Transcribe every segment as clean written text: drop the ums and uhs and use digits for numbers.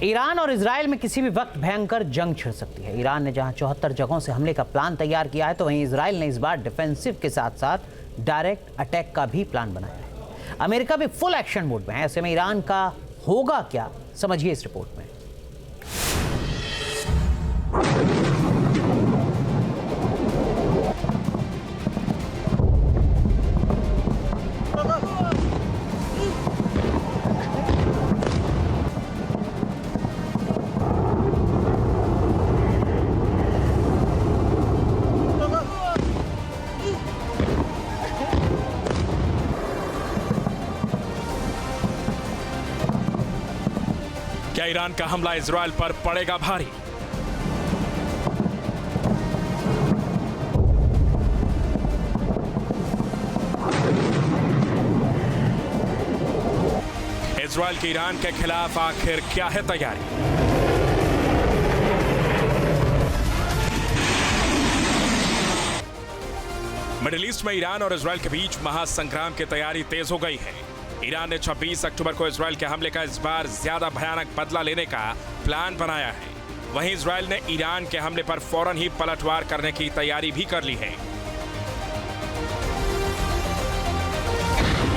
Iran और Israel में किसी भी वक्त भयंकर जंग छिड़ सकती है। ईरान ने जहां 74 जगहों से हमले का प्लान तैयार किया है, तो वहीं इजराइल ने इस बार डिफेंसिव के साथ साथ डायरेक्ट अटैक का भी प्लान बनाया है। अमेरिका भी फुल एक्शन मोड में है। ऐसे में ईरान का होगा क्या, समझिए इस रिपोर्ट में। क्या ईरान का हमला इजराइल पर पड़ेगा भारी? इजराइल की ईरान के खिलाफ आखिर क्या है तैयारी? मिडिल ईस्ट में ईरान और इजराइल के बीच महासंग्राम की तैयारी तेज हो गई है। ईरान ने 26 अक्टूबर को इजराइल के हमले का इस बार ज्यादा भयानक बदला लेने का प्लान बनाया है। वहीं इजराइल ने ईरान के हमले पर फौरन ही पलटवार करने की तैयारी भी कर ली है।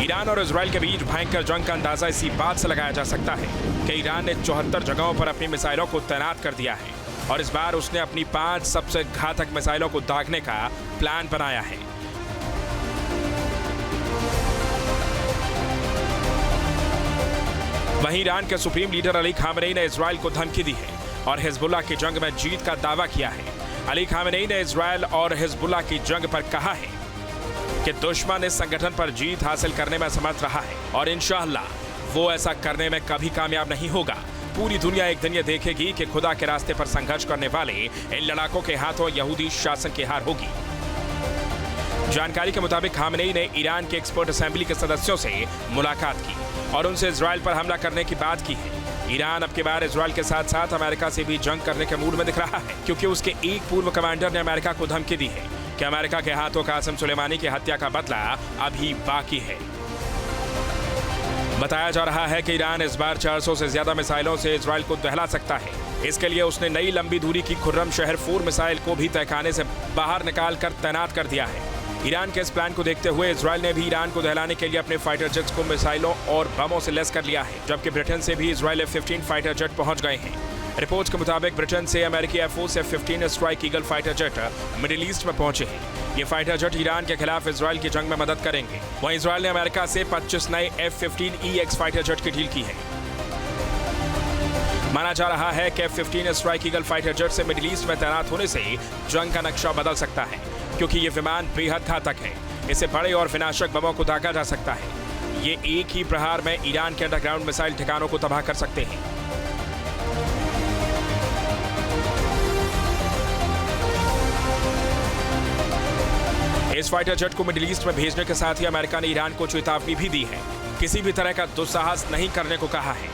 ईरान और इजराइल के बीच भयंकर जंग का अंदाजा इसी बात से लगाया जा सकता है कि ईरान ने 74 जगहों पर अपनी मिसाइलों को तैनात कर दिया है और इस बार उसने अपनी 5 सबसे घातक मिसाइलों को दागने का प्लान बनाया है। वहीं ईरान के सुप्रीम लीडर अली खामेनेई ने इजराइल को धमकी दी है और हिजबुल्लाह की जंग में जीत का दावा किया है। अली खामेनेई ने इजराइल और हिजबुल्लाह की जंग पर कहा है कि दुश्मन इस संगठन पर जीत हासिल करने में समर्थ रहा है और इंशाअल्लाह वो ऐसा करने में कभी कामयाब नहीं होगा। पूरी दुनिया एक दिन ये देखेगी कि खुदा के रास्ते पर संघर्ष करने वाले इन लड़ाकों के हाथों यहूदी शासन की हार होगी। जानकारी के मुताबिक खामेनेई ने ईरान के एक्सपर्ट असेंबली के सदस्यों से मुलाकात की और उनसे इजराइल पर हमला करने की बात की है। ईरान अब की बार इजराइल के साथ साथ अमेरिका से भी जंग करने के मूड में दिख रहा है, क्योंकि उसके एक पूर्व कमांडर ने अमेरिका को धमकी दी है कि अमेरिका के हाथों कासिम सुलेमानी की हत्या का बदला अभी बाकी है। बताया जा रहा है कि ईरान इस बार 400 से ज्यादा मिसाइलों से इजराइल को दहला सकता है। इसके लिए उसने नई लंबी दूरी की खुर्रम शहर 4 मिसाइल को भी तहखाने से बाहर निकाल कर तैनात कर दिया है। ईरान के इस प्लान को देखते हुए इजराइल ने भी ईरान को दहलाने के लिए अपने फाइटर जेट्स को मिसाइलों और बमों से लैस कर लिया है, जबकि ब्रिटेन से भी इजराइल F-15 फाइटर जेट पहुंच गए हैं। रिपोर्ट्स के मुताबिक ब्रिटेन से अमेरिकी air force F-15 strike eagle fighter jet middle east में पहुंचे हैं। ये फाइटर जेट ईरान के खिलाफ इजराइल की जंग में मदद करेंगे। वहीं इजराइल ने अमेरिका से 25 नए F-15EX फाइटर जेट की डील की है। माना जा रहा है कि F-15 strike eagle fighter jet से मिडिल ईस्ट में तैनात होने से जंग का नक्शा बदल सकता है, क्योंकि ये विमान बेहद घातक है। इसे बड़े और विनाशक बमों को दागा जा सकता है। ये एक ही प्रहार में ईरान के अंडरग्राउंड मिसाइल ठिकानों को तबाह कर सकते हैं। इस फाइटर जेट को मिडिल ईस्ट में भेजने के साथ ही अमेरिका ने ईरान को चेतावनी भी दी है, किसी भी तरह का दुस्साहस नहीं करने को कहा है।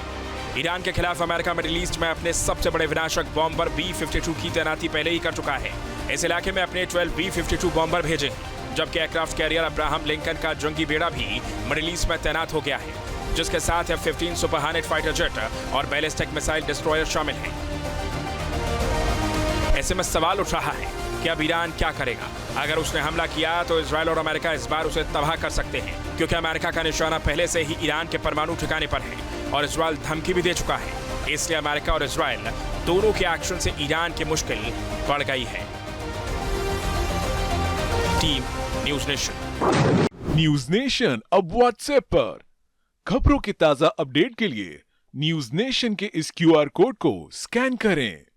ईरान के खिलाफ अमेरिका मिडिल ईस्ट में अपने सबसे बड़े विनाशक बॉम्बर B-52 की तैनाती पहले ही कर चुका है। इस इलाके में अपने 12 B-52 बॉम्बर भेजे हैं, जबकि एयरक्राफ्ट कैरियर अब्राहम लिंकन का जंगी बेड़ा भी मिडिल ईस्ट में तैनात हो गया है, जिसके साथ F-15 सुपरसोनिक फाइटर जेट और बैलिस्टिक मिसाइल डिस्ट्रॉयर शामिल हैं। ऐसे में सवाल उठ रहा है कि अब ईरान क्या करेगा। अगर उसने हमला किया तो इजराइल और अमेरिका इस बार उसे तबाह कर सकते हैं, क्योंकि अमेरिका का निशाना पहले से ही ईरान के परमाणु ठिकाने पर है और इजराइल धमकी भी दे चुका है। इसलिए अमेरिका और इजराइल दोनों के एक्शन से ईरान की मुश्किल बढ़ गई है। Team news nation. News nation अब व्हाट्सएप पर खबरों के ताजा अपडेट के लिए न्यूज नेशन के इस QR कोड को स्कैन करें।